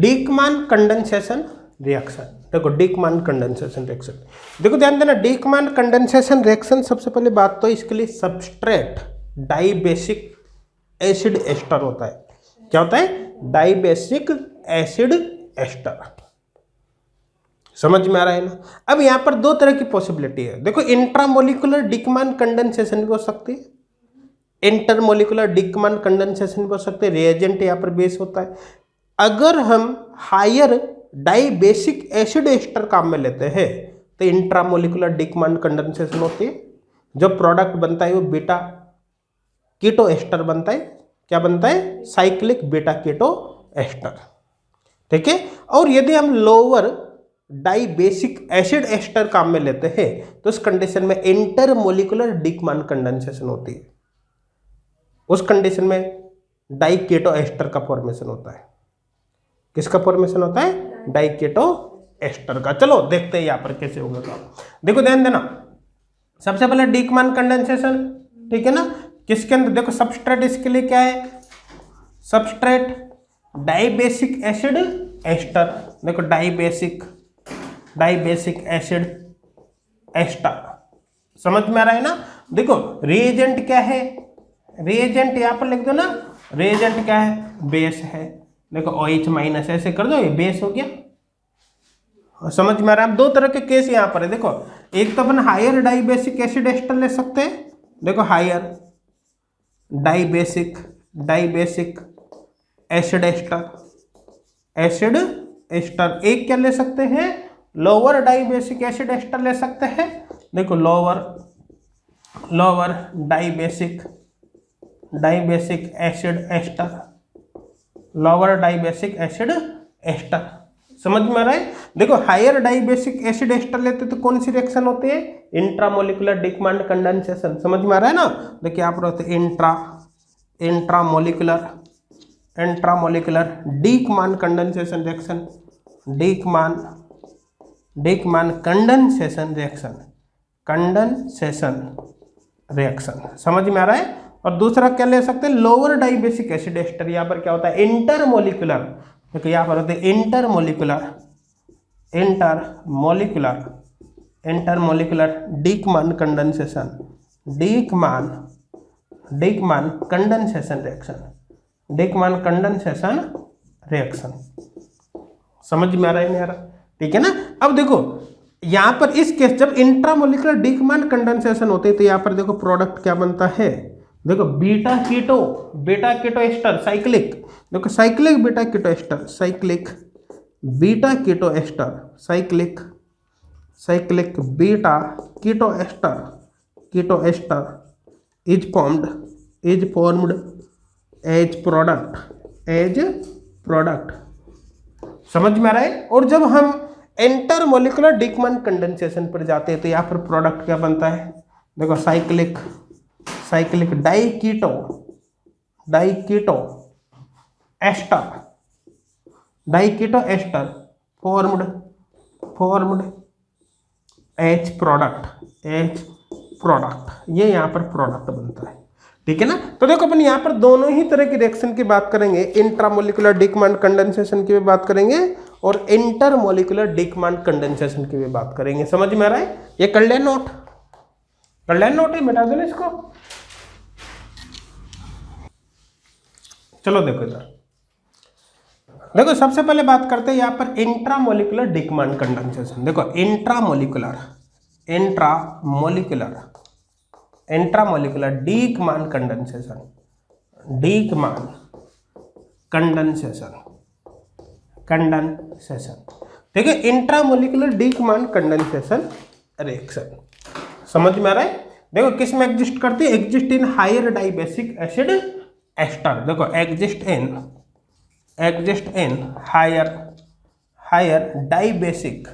डीकमान condensation reaction. देखो डीकमान condensation reaction, देखो ध्यान देना, डीकमान कंडेंसेशन रिएक्शन सबसे पहले बात तो इसके लिए सबस्ट्रेट डाइबेसिक एसिड एस्टर होता है। क्या होता है? Dibasic acid ester. समझ में आ रहा है ना? अब यहां पर दो तरह की पॉसिबिलिटी है। देखो इंट्रामोलिकुलर डीकमान कंडेंसेशन भी हो सकती है, इंटरमोलिकुलर डीकमान कंडेंसेशन भी हो सकते हैं। रिएजेंट यहाँ पर बेस होता है। अगर हम हायर डाइबेसिक एसिड एस्टर काम में लेते हैं तो इंट्रामोलिकुलर डीकमान कंडेंसेशन होती है। जो प्रोडक्ट बनता है वो बीटा कीटो एस्टर बनता है। क्या बनता है? Cyclic beta keto ester. ठीक है। और यदि हम लोअर डाइबेसिक एसिड एस्टर काम में लेते हैं तो उस कंडीशन में इंटरमोलिकुलर डीकमान कंडेंसेशन होती है। उस कंडीशन में डाइकेटो एस्टर का फॉर्मेशन होता है। किसका फॉर्मेशन होता है? डाइकेटो एस्टर का। चलो देखते हैं यहां पर कैसे होगा काम। देखो ध्यान देना, सबसे पहले डीकमान कंडेंसेशन, ठीक है ना? किसके अंदर? देखो सबस्ट्रेट इसके लिए क्या है? Substrate dibasic acid ester. देखो डाइबेसिक एसिड एस्टर। समझ में आ रहा है ना? देखो रिएजेंट क्या है? रिएजेंट यहां पर लिख दो ना, रिएजेंट क्या है? बेस है। देखो OH माइनस ऐसे कर दो, ये बेस हो गया। समझ में आ रहा है? दो तरह के केस यहां पर है। देखो एक तो अपन हायर डाइबेसिक एसिड एस्टर ले सकते हैं। देखो हायर डाइबेसिक एसिड एस्टर। एक क्या ले सकते हैं? लोअर डाइबेसिक एसिड एस्टर ले सकते हैं। देखो lower dibasic acid ester, lower dibasic acid ester. समझ में आ रहा है? देखो हायर डाइबेसिक एसिड एस्टर लेते तो कौन सी रिएक्शन होती है? Intramolecular Dieckmann condensation. समझ में आ रहा है ना? देखिए यहाँ पर होते intramolecular Dieckmann condensation reaction, Dieckmann condensation reaction. समझ में आ रहा है? और दूसरा क्या ले सकते हैं? Lower dibasic acid ester. यहाँ पर क्या होता है? इंटरमोलिकुलर। देखो यहाँ पर होते हैं इंटरमोलिकुलर डीकमान कंडेंसेशन रिएक्शन। समझ में आ रहा है मेरा? ठीक है ना? अब देखो यहां पर इस केस जब इंट्रामोलिकुलर डीकमान कंडेंसेशन होते हैं तो यहां पर देखो प्रोडक्ट क्या बनता है? देखो बीटा कीटो एस्टर साइक्लिक। देखो cyclic beta keto ester, cyclic beta keto ester is formed as product. समझ में आ रहा है? और जब हम इंटरमोलिकुलर डीकमान कंडेंसेशन पर जाते हैं तो यहाँ पर प्रोडक्ट क्या बनता है? देखो cyclic diketo ester formed as product. ये यहाँ पर प्रोडक्ट बनता है। ठीक है ना? तो देखो अपन यहाँ पर दोनों ही तरह की रिएक्शन की बात करेंगे। इंट्रामोलिकुलर डीकमान कंडेंसेशन की भी बात करेंगे और इंटरमोलिकुलर डीकमान कंडेंसेशन की भी बात करेंगे। समझ में आ रहा है? ये कर ले नोट है, मिटा दो इसको। चलो देखो इधर, देखो सबसे पहले बात करते हैं यहाँ पर इंट्रामोलिकुलर डीकमान कंडेंसेशन। देखो इंट्रामोलिकुलर डीकमान कंडेंसेशन, ठीक है? Intramolecular Dieckmann condensation reaction. समझ में आ रहा है? देखो किस में एग्जिस्ट करती है? Exist in higher dibasic acid ester. देखो exist in higher dibasic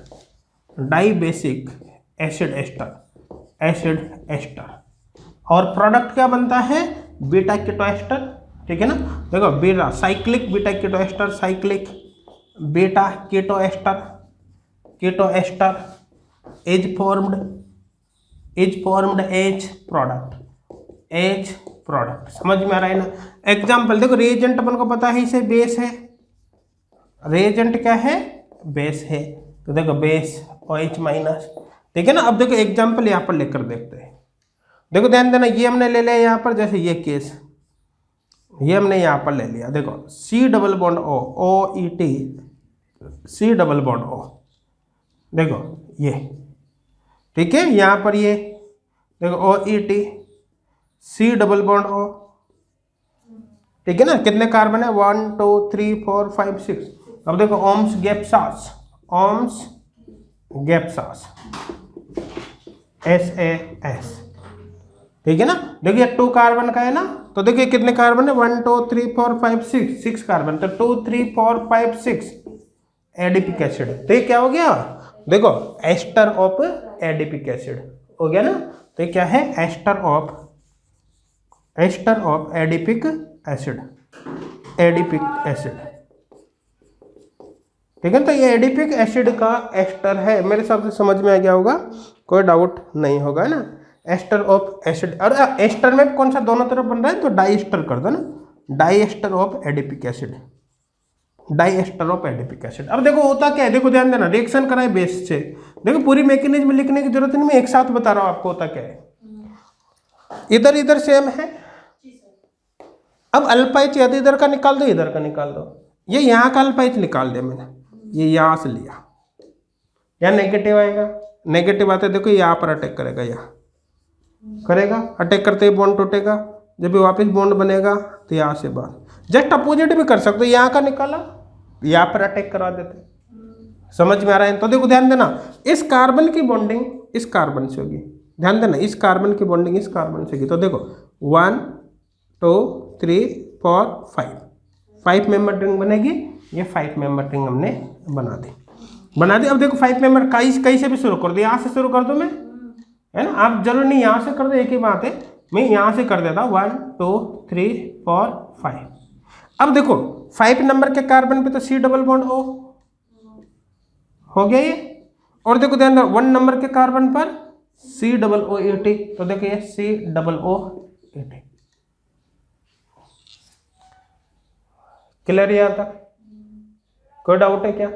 acid ester. और प्रोडक्ट क्या बनता है? Beta keto ester. ठीक है ना? देखो beta cyclic beta keto ester, cyclic beta keto ester is formed as product. समझ में आ रहा है ना? एग्जाम्पल देखो, रिएजेंट अपन को पता है इसे बेस है, रिएजेंट क्या है, बेस है, तो देखो बेस OH माइनस, ठीक है ना। अब देखो एग्जाम्पल यहाँ पर लेकर देखते हैं। देखो ध्यान देना, ये हमने ले लिया यहाँ पर, जैसे ये केस ये हमने यहाँ पर ले लिया, देखो C double bond O, OET C double bond O, देखो ये, ठीक है। यहाँ पर ये देखो OET C double bond O, ठीक है ना। कितने कार्बन है, 1 2 3 4 5 6। अब देखो ओम्स गैप्सास, ओम्स गैप्सास SAS, ठीक है ना। देखिए 2 कार्बन का है ना, तो देखिए कितने कार्बन है, 1 2 3 4 5 6 कार्बन, तो 2 3 4 5 6 एडिपिक एसिड। तो ये क्या हो गया, देखो एस्टर ऑफ एडिपिक एसिड हो गया ना। तो ये क्या है, ester of adipic acid, adipic acid, ठीक है। तो ये एडिपिक एसिड का एस्टर है, मेरे हिसाब से समझ में आ गया होगा, कोई डाउट नहीं होगा, है ना। एस्टर ऑफ एसिड, और एस्टर में कौन सा दोनों तरफ बन रहा है, तो डाई एस्टर कर दो ना, di ester of adipic acid, di ester of adipic acid. अब देखो होता क्या है, देखो ध्यान देना, रिएक्शन कराए बेस से, देखो पूरी मैकेनिज्म लिखने की जरूरत नहीं, मैं एक साथ बता रहा हूं आपको होता क्या है। इधर इधर सेम है, अब अल्फा एच यदि इधर का निकाल दो, इधर का निकाल दो, ये यहाँ का अल्फा एच निकाल दिया मैंने, ये यहाँ से लिया, यहाँ नेगेटिव आएगा, नेगेटिव आते देखो यहाँ पर अटैक करेगा, यहाँ करेगा, अटैक करते ही बॉन्ड टूटेगा, जब भी वापस बॉन्ड बनेगा तो यहाँ से बाहर। जस्ट अपोजिट भी कर सकते हो, यहाँ का निकाला यहाँ पर अटैक करा देते, समझ में आ रहा है। तो देखो ध्यान देना, इस कार्बन की बॉन्डिंग इस कार्बन से होगी, ध्यान देना, इस कार्बन की बॉन्डिंग इस कार्बन से होगी। तो देखो 1 2 3 4 5 मेंबर रिंग बनेगी, ये 5 मेंबर रिंग हमने बना दी। अब देखो 5 मेंबर कहीं से भी शुरू कर दो, यहाँ से शुरू कर दो मैं, है ना, आप जरूर नहीं यहाँ से कर दो, एक ही बात है, मैं यहाँ से कर देता हूँ 1 2 3 4 5। अब देखो 5 नंबर के कार्बन पे तो C डबल बॉन्ड O हो गया ये, और देखो ध्यान दो 1 नंबर के कार्बन पर C डबल OET, तो देखो ये C डबल OET, क्लियर यहाँ तक, कोई डाउट है क्या,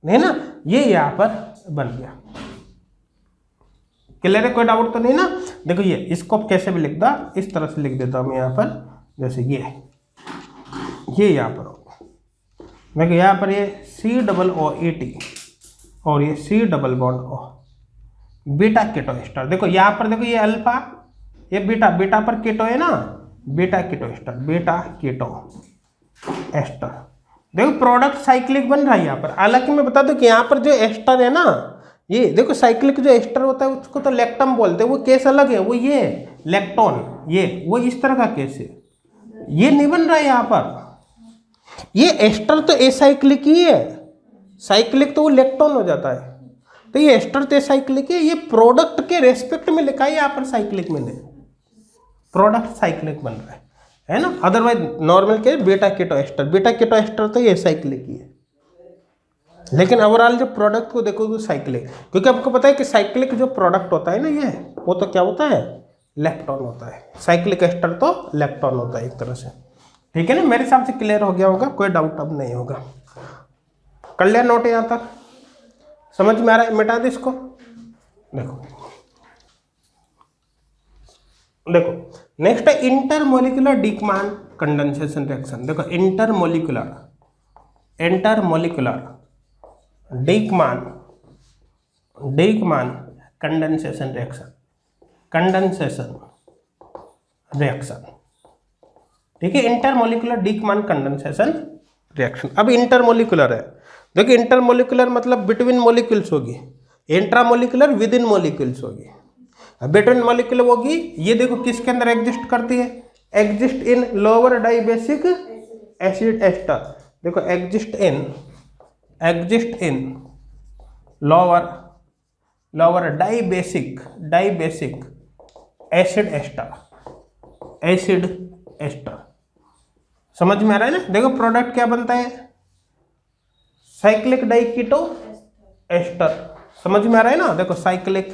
नहीं ना, ये यहाँ पर बन गया, क्लियर है, कोई डाउट तो नहीं ना। देखो ये इसको कैसे भी लिखता, इस तरह से लिख देता हूँ मैं यहाँ पर, जैसे ये यहाँ पर होगा, देखो यहाँ पर ये C डबल OET और ये C double bond O, beta keto ester. देखो यहाँ पर देखो ये अल्फा, ये बीटा, बीटा पर कीटो है ना, beta keto ester, beta keto ester. देखो प्रोडक्ट साइक्लिक बन रहा है यहाँ पर, हालांकि मैं बता दूं कि यहाँ पर जो एस्टर है ना, ये देखो साइक्लिक जो एस्टर होता है उसको तो लैक्टम बोलते हैं, वो केस अलग है, वो ये लैक्टोन, ये वो इस तरह का केस है, ये नहीं बन रहा है यहाँ पर। ये एस्टर तो एसाइक्लिक ही है, साइक्लिक तो वो लैक्टोन हो जाता है, तो ये एस्टर तो एसाइक्लिक है, ये प्रोडक्ट के रेस्पेक्ट में लिखा है यहाँ पर साइक्लिक में नहीं, प्रोडक्ट साइक्लिक बन रहा है ना। अदरवाइज नॉर्मल के beta keto ester, beta keto ester तो ये साइक्लिक ही है, लेकिन ओवरऑल जो प्रोडक्ट को देखो तो साइक्लिक, क्योंकि आपको पता है कि साइक्लिक जो प्रोडक्ट होता है ना ये, वो तो क्या होता है, लैक्टोन होता है, साइक्लिक एस्टर तो लैक्टोन होता है एक तरह से, ठीक है ना। मेरे हिसाब से क्लियर हो गया होगा, कोई डाउट अब नहीं होगा, कर लिया नोट यहाँ तक, समझ में आ रहा है, मिटा दे इसको। देखो नेक्स्ट है इंटरमोलिकुलर डिकमान कंडेंसेशन रिएक्शन। देखो इंटरमोलिकुलर डिकमान कंडेंसेशन रिएक्शन, ठीक है, इंटरमोलिकुलर डिकमान कंडेंसेशन रिएक्शन। अब इंटरमोलिकुलर है, देखो इंटरमोलिकुलर मतलब बिटवीन मॉलिक्यूल्स होगी, इंट्रामोलिकुलर विद इन मॉलिक्यूल्स होगी, बिटवीन मॉलिक्यूल होगी, ये देखो किसके अंदर एग्जिस्ट करती है, exist in lower dibasic acid ester. देखो exist in lower dibasic acid ester, समझ में आ रहा है ना। देखो प्रोडक्ट क्या बनता है, साइक्लिक डाइकीटो एस्टर, समझ में आ रहा है ना। देखो साइक्लिक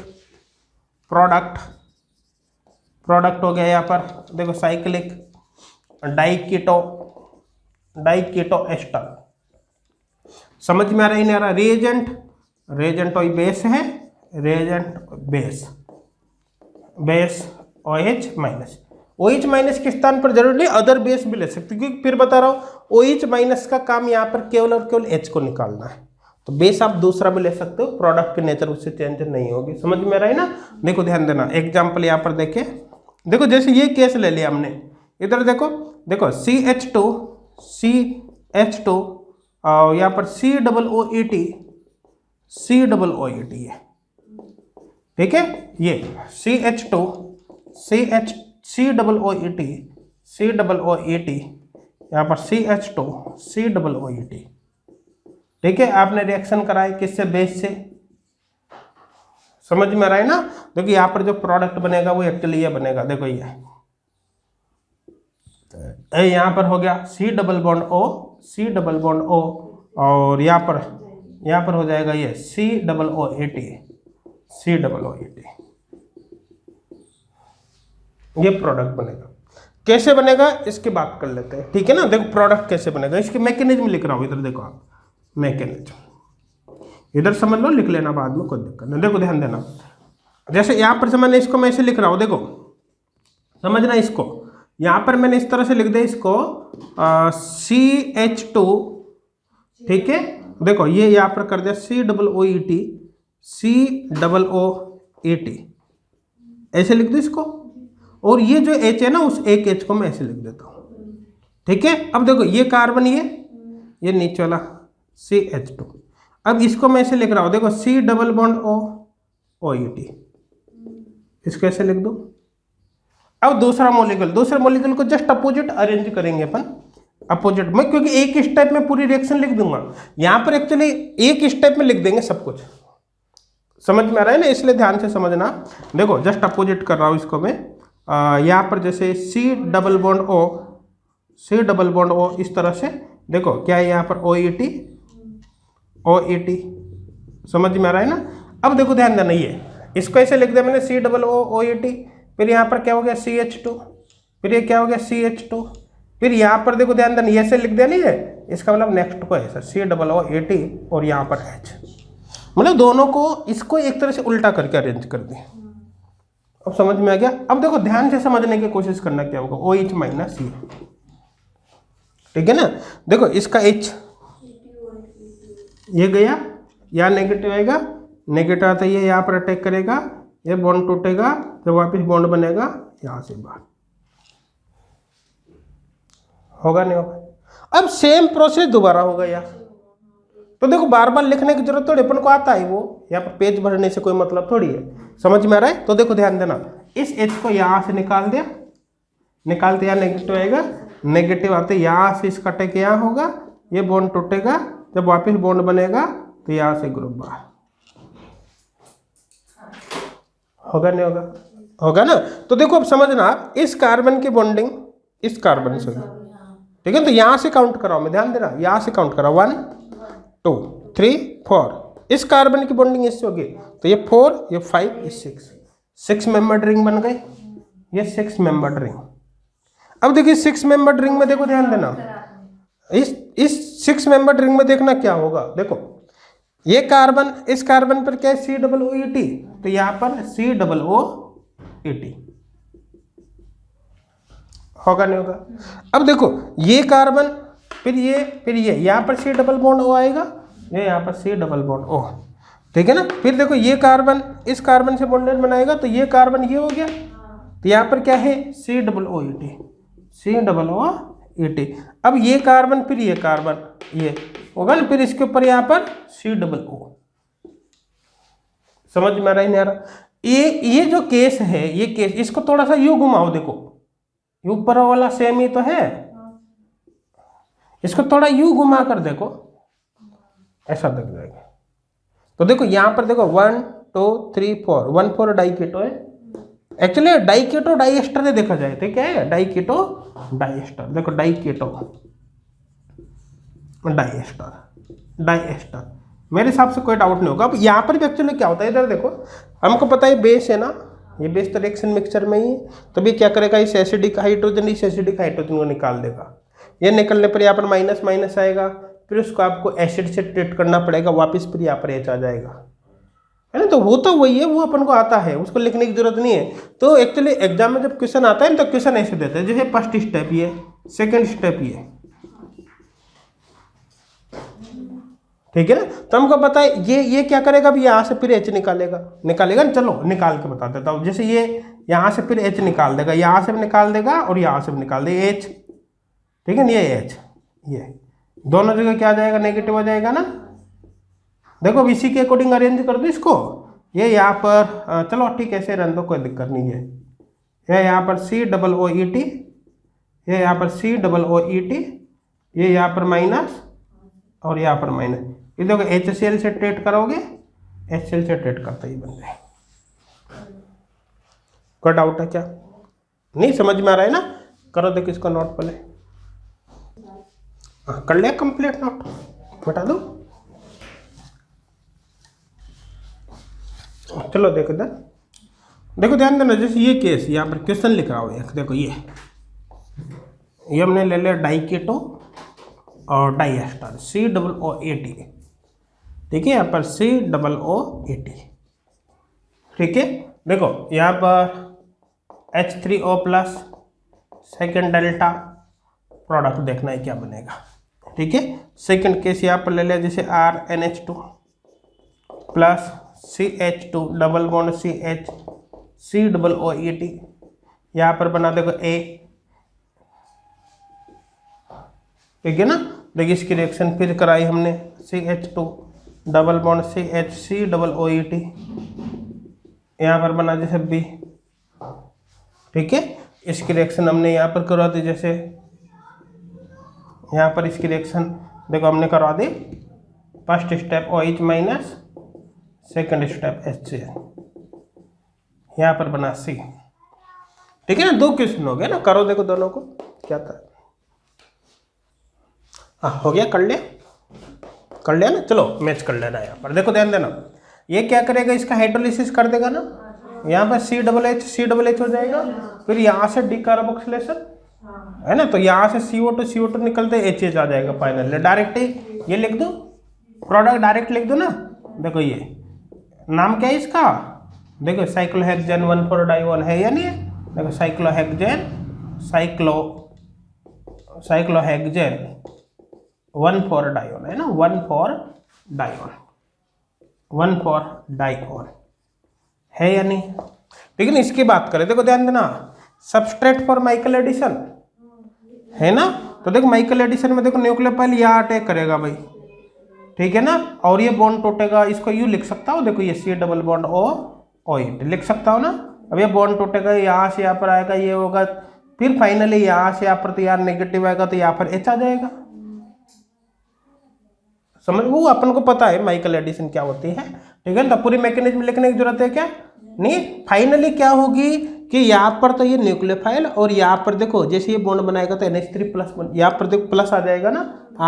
प्रोडक्ट हो गया यहाँ पर, देखो साइक्लिक डाइकीटो एस्टर, समझ में आ रहा है नहीं आ रहा? रिएजेंट और बेस है, reagent base OH minus. OH minus के स्थान पर जरूर नहीं, अदर बेस भी ले सकते, क्योंकि फिर बता रहा हूं OH माइनस का काम यहाँ पर केवल और केवल H को निकालना है। तो बेस आप दूसरा भी ले सकते हो, प्रोडक्ट की नेचर उससे चेंज नहीं होगी। समझ में आ रहा है ना? देखो ध्यान देना, एग्जाम्पल यहाँ पर देखें। देखो जैसे ये केस ले लिया हमने, इधर देखो CH2 और यहाँ पर COOET है, ठीक है। ये CH2 COOET यहाँ पर CH2 COOET, ठीक है। आपने रिएक्शन कराए किससे? बेस से। समझ में आ रहा है ना? देखो यहाँ पर जो प्रोडक्ट बनेगा वो एक्चुअली ये बनेगा, देखो ये यहाँ पर हो गया C डबल बॉन्ड O और यहाँ पर हो जाएगा ये COOET। ये प्रोडक्ट बनेगा। कैसे बनेगा इसकी बात कर लेते हैं, ठीक है ना। देखो प्रोडक्ट कैसे बनेगा, इसकी मैकेनिज्म लिख रहा हूं इधर, देखो आप मैकेनिज्म इधर समझ लो, लिख लेना बाद में, कोई दिक्कत नहीं। देखो ध्यान देना, जैसे यहाँ पर मैंने इसको मैं ऐसे लिख रहा हूँ, देखो समझना इसको, यहाँ पर मैंने इस तरह से लिख दिया इसको CH2, ठीक है। देखो ये यहाँ पर कर दिया COOET, ऐसे लिख दो इसको, और ये जो H है ना, उस एक H को मैं ऐसे लिख देता हूँ, ठीक है। अब देखो ये कार्बन, ये नीचे वाला CH2, अब इसको मैं ऐसे लिख रहा हूँ, देखो C डबल बॉन्ड OET, इसको ऐसे लिख दो। अब दूसरा मॉलिक्यूल को जस्ट अपोजिट अरेंज करेंगे अपन, अपोजिट में, क्योंकि एक स्टेप में पूरी रिएक्शन लिख दूंगा, यहाँ पर एक्चुअली एक स्टेप में लिख देंगे सब कुछ। समझ में आ रहा है ना? इसलिए ध्यान से समझना। देखो जस्ट अपोजिट कर रहा हूँ इसको मैं, यहाँ पर जैसे C डबल बॉन्ड O इस तरह से, देखो क्या है यहाँ पर OET, समझ में आ रहा है ना? अब देखो ध्यान देना, ये इसको ऐसे लिख दिया मैंने COOET, फिर यहाँ पर क्या हो गया CH2, फिर ये क्या हो गया CH2, फिर यहाँ पर देखो ध्यान देना, ये ऐसे लिख दिया नहीं है, इसका मतलब नेक्स्ट को ऐसा COOET और यहाँ पर H, मतलब दोनों को इसको एक तरह से उल्टा करके अरेंज कर दिया। अब समझ में आ गया? अब देखो ध्यान से समझने की कोशिश करना, क्या होगा OH माइनस ये, ठीक है ना। देखो इसका H ये गया, यहाँ नेगेटिव आएगा, नेगेटिव आता है, ये यहाँ पर अटैक करेगा, ये बॉन्ड टूटेगा, जब वापस बॉन्ड बनेगा यहाँ से बाहर, होगा नहीं होगा? अब सेम प्रोसेस दोबारा होगा यार। तो देखो बार बार लिखने की जरूरत थोड़ी, अपन को आता है वो, यहाँ पर पेज भरने से कोई मतलब थोड़ी है। समझ में आ रहा है? तो देखो ध्यान देना, इस H को यहाँ से निकाल दिया, निकालते यहाँ नेगेटिव आएगा, नेगेटिव आते यहाँ से इसका अटैक यहाँ होगा, ये बॉन्ड टूटेगा, जब वापस बॉन्ड बनेगा तो यहाँ से ग्रुप बाहर, होगा नहीं होगा? होगा ना। तो देखो अब समझना, इस कार्बन की बॉन्डिंग इस कार्बन से, ठीक है। तो यहां से काउंट कराओ, मैं ध्यान देना, यहां से काउंट कराओ 1 2 3 4, इस कार्बन की बॉन्डिंग इससे होगी, तो ये 4 ये 5 ये 6 मेंबर्ड रिंग बन गए, ये 6 मेंबर्ड रिंग। अब देखिए 6 मेंबर्ड रिंग में देखो ध्यान देना, इस 6 मेंबर्ड रिंग में देखना क्या होगा। देखो ये कार्बन, इस कार्बन पर क्या है COOET, तो यहाँ पर COOET, होगा नहीं होगा? अब देखो ये कार्बन, फिर ये यहाँ पर C डबल बॉन्ड O आएगा, ये यहाँ पर C डबल बॉन्ड O, ठीक है ना। फिर देखो ये कार्बन इस कार्बन से बॉन्डेड बनाएगा, तो ये कार्बन ये हो गया, तो यहाँ पर क्या है COOET। अब ये कार्बन, फिर ये कार्बन, ये होगा ना, फिर इसके ऊपर यहाँ पर COO। समझ में आ रहा है नहीं आ रहा? ये जो केस है, ये केस, इसको थोड़ा सा यूं घुमाओ, देखो ये ऊपर वाला सेम ही तो है, इसको थोड़ा यूं घुमा कर देखो, ऐसा दिख जाएगा। तो देखो यहाँ पर देखो 1 2 3 4, 1 4 डाइकेटो है, एक्चुअली डाइकेटो डाइएस्टर है, देखा जाए तो क्या है डाइकेटो डाइएस्टर। देखो डाइकेटो डाइएस्टर, मेरे हिसाब से कोई डाउट नहीं होगा। अब यहाँ पर भी एक्चुअली क्या होता है, इधर देखो हमको पता है बेस है ना, ये बेस तो रिएक्शन मिक्सचर में ही है, तो भी क्या करेगा, इस एसिडिक हाइड्रोजन को निकाल देगा। ये निकलने पर यहाँ पर माइनस माइनस आएगा, फिर उसको आपको एसिड से ट्रीट करना पड़ेगा, वापस फिर यहाँ पर H आ जाएगा, है ना। तो वो तो वही है, वो अपन को आता है, उसको लिखने की जरूरत नहीं है। तो एक्चुअली एग्जाम में जब क्वेश्चन आता है ना, तो क्वेश्चन ऐसे देते हैं, जैसे फर्स्ट स्टेप ये, सेकंड स्टेप ये, ठीक है ना। तो हमको पता है ये क्या करेगा, अभी यहाँ से फिर H निकालेगा ना। चलो निकाल के बता देता हूँ। जैसे ये यहाँ से फिर H निकाल देगा, यहाँ से भी निकाल देगा और यहाँ से भी निकाल देगा H, ठीक है ना। ये H, ये दोनों जगह क्या आ जाएगा, नेगेटिव आ जाएगा ना। देखो अब इसी के अकॉर्डिंग अरेंज कर दो इसको। ये यहाँ पर चलो ठीक है, ऐसे रहने दो, कोई दिक्कत नहीं है। ये यहाँ पर COOET, ये यहाँ पर COOET, ये यहाँ पर माइनस और यहाँ पर माइनस। ये देखो HCl से ट्रीट करोगे, HCl से ट्रीट करता ही बन जाए। कोई डाउट है क्या? नहीं समझ में आ रहा है ना? करो देखो इसका नोट पहले। कर लिया कंप्लीट नोट, बता दो। चलो देखो इधर, देखो ध्यान देना। जैसे ये केस यहाँ पर क्वेश्चन लिख रहा हूँ एक, देखो ये हमने ले लिया डाइकेटो और डाइएस्टर COOAT, ठीक है। यहाँ पर COOAT, ठीक है। देखो यहाँ पर H3O plus second delta product देखना है क्या बनेगा, ठीक है। सेकेंड केस यहाँ पर ले लिया, जैसे RNH2 plus CH2 double bond CH COOAT, यहाँ पर बना देखो A, ठीक है ना। देखिए इसकी रिएक्शन फिर कराई हमने, CH2 double bond CH COOAT, यहाँ पर बना जैसे B, ठीक है। इसकी रिएक्शन हमने यहाँ पर करवा दी, जैसे यहाँ पर इसकी रिएक्शन देखो हमने करवा दी। First step OH minus, second step HCl, यहाँ पर बना C, ठीक है ना। दो क्वेश्चन हो गया ना, करो देखो दोनों को क्या था। हाँ हो गया, कर लिया ना। चलो मैच कर लेना। यहाँ पर देखो ध्यान देना, ये क्या करेगा, इसका हाइड्रोलिसिस कर देगा ना। यहाँ पर CH हो जाएगा, फिर यहाँ से डिकार्बोक्सिलेशन, है ना। तो यहाँ से CO2 निकलते HH आ जाएगा फाइनल। डायरेक्ट ये लिख दो, प्रोडक्ट डायरेक्ट लिख दो ना। देखो ये नाम क्या है इसका, देखो साइक्लोहेक्सेन 1,4-डाइओन है या नहीं है। देखो साइक्लोहेक्सेन 1,4-डाइओन है ना, 1,4-डाइओन है या नहीं, ठीक है ना। इसकी बात करें, देखो ध्यान देना, सबस्ट्रेट फॉर माइकल एडिशन है ना। तो देखो माइकल एडिशन में देखो न्यूक्लियोफाइल यहाँ अटैक करेगा भाई, ठीक है ना। और ये बॉन्ड टूटेगा, इसको यू लिख सकता हूँ, देखो ये C डबल बॉन्ड OH लिख सकता हूँ ना। अब ये बॉन्ड टूटेगा, यहाँ से यहाँ पर आएगा, ये होगा, फिर फाइनली यहाँ से यहाँ पर तो यार नेगेटिव आएगा, तो यहाँ पर H आ जाएगा। समझ, वो अपन को पता है माइकल एडिशन क्या होती है, ठीक है ना। तो पूरी मैकेनिज्म लिखने की जरूरत है क्या? नहीं। फाइनली क्या होगी कि यहाँ पर तो ये न्यूक्लियोफाइल, और यहाँ पर देखो जैसे ये बॉन्ड बनाएगा तो NH3 प्लस, यहाँ पर देखो प्लस आ जाएगा ना,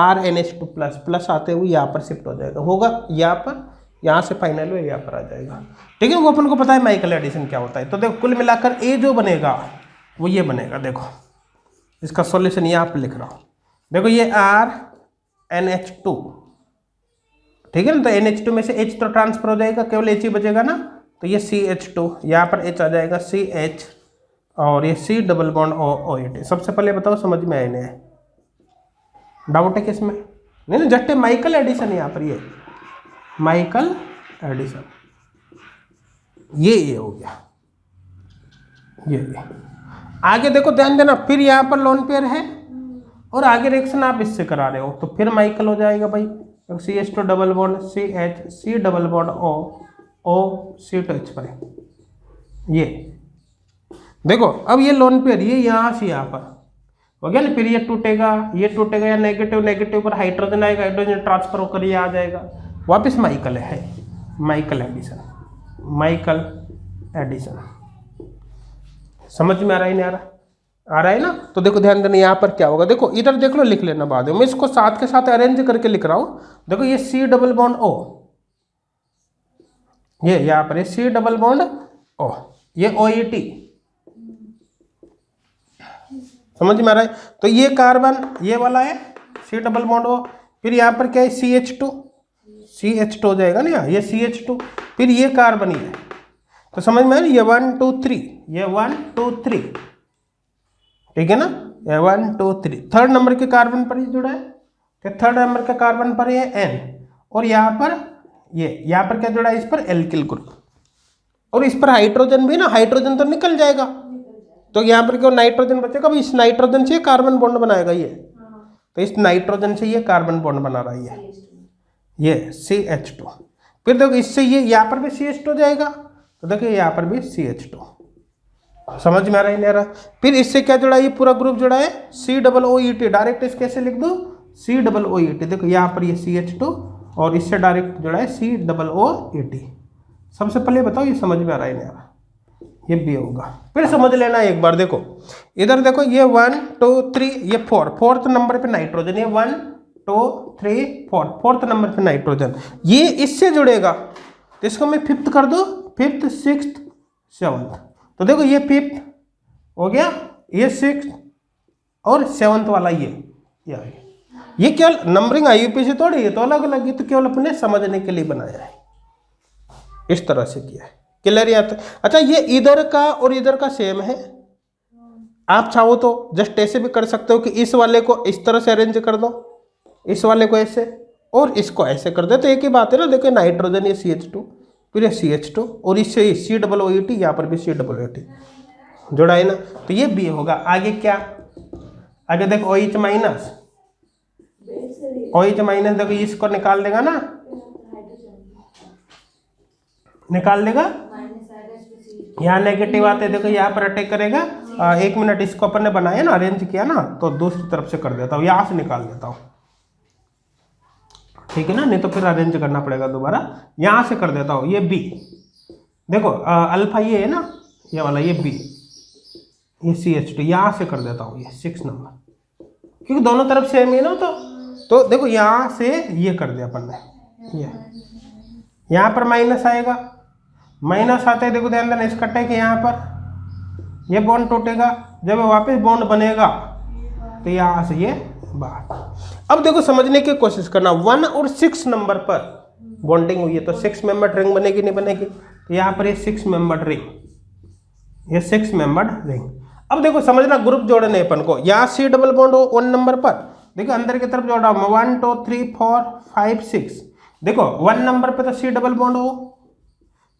RNH2 प्लस आते हुए यहाँ पर शिफ्ट हो जाएगा, होगा यहाँ पर, यहाँ से फाइनल में यहाँ पर आ जाएगा, ठीक है। वो अपन को पता है माइकल एडिशन क्या होता है। तो देखो कुल मिलाकर A जो बनेगा वो ये बनेगा। देखो इसका सॉल्यूशन यहाँ पर लिख रहा हूँ, देखो ये RNH2, ठीक है ना। तो NH2 में से H तो ट्रांसफर हो जाएगा, केवल H ही बचेगा ना। तो ये CH2, यहाँ पर H आ जाएगा CH, और ये C डबल बॉन्ड OH। सबसे पहले बताओ समझ में आए नहीं, डाउट है किसमें? नहीं जस्ट माइकल एडिशन, यहाँ पर ये माइकल एडिशन, ये हो गया। ये आगे देखो ध्यान देना, फिर यहाँ पर लोन पेयर है और आगे रिएक्शन आप इससे करा रहे हो, तो फिर माइकल हो जाएगा भाई। CH2 double bond CH C double bond O C2H5। ये देखो अब ये लोन पेयर, ये यहाँ से यहाँ पर हो गया ना। फिर ये टूटेगा या नेगेटिव पर हाइड्रोजन आएगा, हाइड्रोजन ट्रांसफर होकर ये आ जाएगा वापस माइकल एडिशन। समझ में आ रहा है नहीं आ रहा है ना। तो देखो ध्यान देना, यहाँ पर क्या होगा, देखो इधर देख लो, लिख लेना बाद में, मैं इसको साथ के साथ अरेंज करके लिख रहा हूँ। देखो ये C डबल बॉन्ड O, ये यहाँ पर C डबल बॉन्ड O, ये OET, समझ में आ रहा है। तो ये कार्बन ये वाला है C डबल बॉन्ड O, फिर यहाँ पर क्या है CH2 हो जाएगा ना, यहाँ ये CH2, फिर ये कार्बन है। तो समझ में आया, ये 1 2 3, ये 1 2 3, ठीक है ना, ये 1 2 3। थर्ड नंबर के कार्बन पर ये जुड़ा है, तो थर्ड नंबर के कार्बन पर ये N, और यहाँ पर यहाँ पर क्या जुड़ा है, इस पर एल्किल ग्रुप, और इस पर हाइड्रोजन भी ना, हाइड्रोजन तो निकल जाएगा, तो यहाँ पर क्यों नाइट्रोजन बचेगा, इस नाइट्रोजन से कार्बन बॉन्ड बनाएगा ये, तो इस नाइट्रोजन से ये कार्बन बॉन्ड बना रहा है ये CH2। फिर देखो इससे ये यहाँ पर भी CH2 हो जाएगा, तो देखो यहाँ पर भी CH2। समझ में आ रहा है नहीं आ रहा? फिर इससे क्या जुड़ा है, ये पूरा ग्रुप जुड़ा है COOET, डायरेक्ट इस कैसे लिख दो COOET। देखो यहाँ पर ये CH2 और इससे डायरेक्ट जुड़ा है COOET। सबसे पहले बताओ ये समझ में आ रहा है नहीं आ रहा? ये भी होगा। फिर समझ लेना एक बार, देखो इधर देखो ये 1 2 3, ये 4, फोर्थ नंबर पे नाइट्रोजन, ये 1 2 3 4, फोर्थ नंबर पे नाइट्रोजन, ये इससे जुड़ेगा, तो इसको मैं फिफ्थ कर दो, फिफ्थ सिक्स्थ सेवंथ। तो देखो ये फिफ्थ हो गया, ये सिक्स्थ और सेवंथ वाला ये केवल नंबरिंग IUP से थोड़ी, ये तो अलग अलग, ये तो केवल अपने समझने के लिए बनाया है, इस तरह से किया है। क्लियर है? अच्छा, ये इधर का और इधर का सेम है, आप चाहो तो जस्ट ऐसे भी कर सकते हो कि इस वाले को इस तरह से अरेंज कर दो, इस वाले को ऐसे और इसको ऐसे कर दे, तो एक ही बात है ना। देखो नाइट्रोजन ये CH2, फिर ये CH2 और इससे COOET, यहाँ पर भी COOET जोड़ा है ना, तो ये भी होगा। आगे क्या, आगे देखो OH माइनस, देखो इसको निकाल देगा ना, निकाल देगा, यहाँ नेगेटिव आते देखो, यहाँ पर अटैक करेगा। 1 मिनट, इसको अपन ने बनाया ना, अरेंज किया ना, तो दूसरी तरफ से कर देता हूँ, यहाँ से निकाल देता हूँ, ठीक है ना, नहीं तो फिर अरेंज करना पड़ेगा दोबारा। यहाँ से कर देता हूँ, ये B, देखो अल्फा ये है ना, ये वाला ये B, ये CH2, यहाँ से कर देता हूँ ये 6 नंबर, क्योंकि दोनों तरफ सेम है ना, तो देखो यहाँ से ये कर दिया अपन ने, ये यहाँ पर माइनस आएगा, माइनस आते हैं, देखो ध्यान देना, इसका अटैक है यहाँ पर, ये बॉन्ड टूटेगा, जब वापस बॉन्ड बनेगा तो यहाँ से ये बाहर। अब देखो समझने की कोशिश करना, 1 और 6 नंबर पर बॉन्डिंग हुई है, तो 6 मेंबर्ड रिंग बनेगी नहीं बनेगी, तो यहाँ पर ये 6 मेंबर्ड रिंग, ये 6 मेंबर्ड रिंग। अब देखो समझना, ग्रुप जोड़ने अपन को, यहाँ C डबल बॉन्ड हो 1 नंबर पर, देखो अंदर की तरफ जोड़ा 1 2 3 4 5 6, देखो 1 नंबर पे तो C डबल बॉन्ड हो,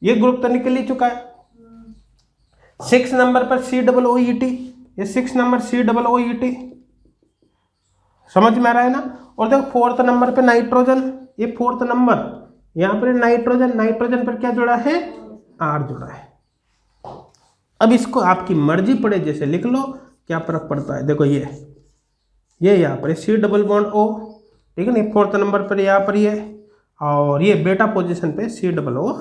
ये ग्रुप तो निकल ही चुका है। 6 नंबर पर COOET, ये 6 नंबर COOET, समझ में आ रहा है ना। और देखो फोर्थ नंबर पे नाइट्रोजन, ये फोर्थ नंबर, यहाँ पर नाइट्रोजन, नाइट्रोजन पर क्या जुड़ा है, R जुड़ा है। अब इसको आपकी मर्जी पड़े जैसे लिख लो, क्या फर्क पड़ता है। देखो ये यहाँ पर C डबल बॉन्ड O, ठीक है ना, फोर्थ नंबर पर यहाँ पर ये, और ये बेटा पोजीशन पे COO।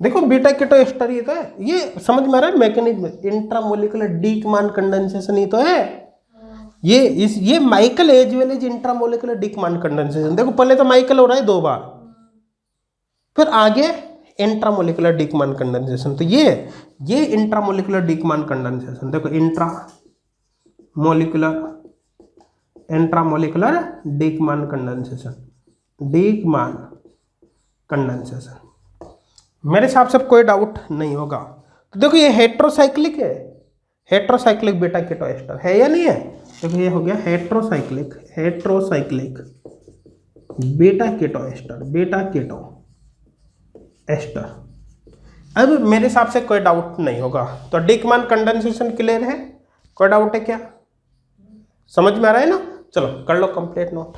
देखो बीटा कीटो एस्टर ये तो है, ये समझ में आ रहा है मैकेनिज्म, इंट्रामोलिकुलर डीकमान कंडेंसेशन ही तो है ये Michael as well as intramolecular Dieckmann condensation. देखो पहले तो माइकल हो रहा है 2 बार, फिर आगे इंट्रामोलिकुलर डीकमान कंडेंसेशन, तो ये इंट्रामोलिकुलर डीकमान कंडेंसेशन। देखो इंट्रामोलिकुलर डीकमान कंडेंसेशन, मेरे हिसाब से कोई डाउट नहीं होगा। तो देखो ये हेट्रोसाइक्लिक है, हेट्रोसाइक्लिक बेटा कीटो एस्टर है या नहीं है। देखो ये हो गया हेट्रोसाइक्लिक बेटा कीटो एस्टर। अब मेरे हिसाब से कोई डाउट नहीं होगा, तो डीकमान कंडेंसेशन क्लियर है, कोई डाउट है क्या, समझ में आ रहा है ना। चलो कर लो कंप्लीट नोट।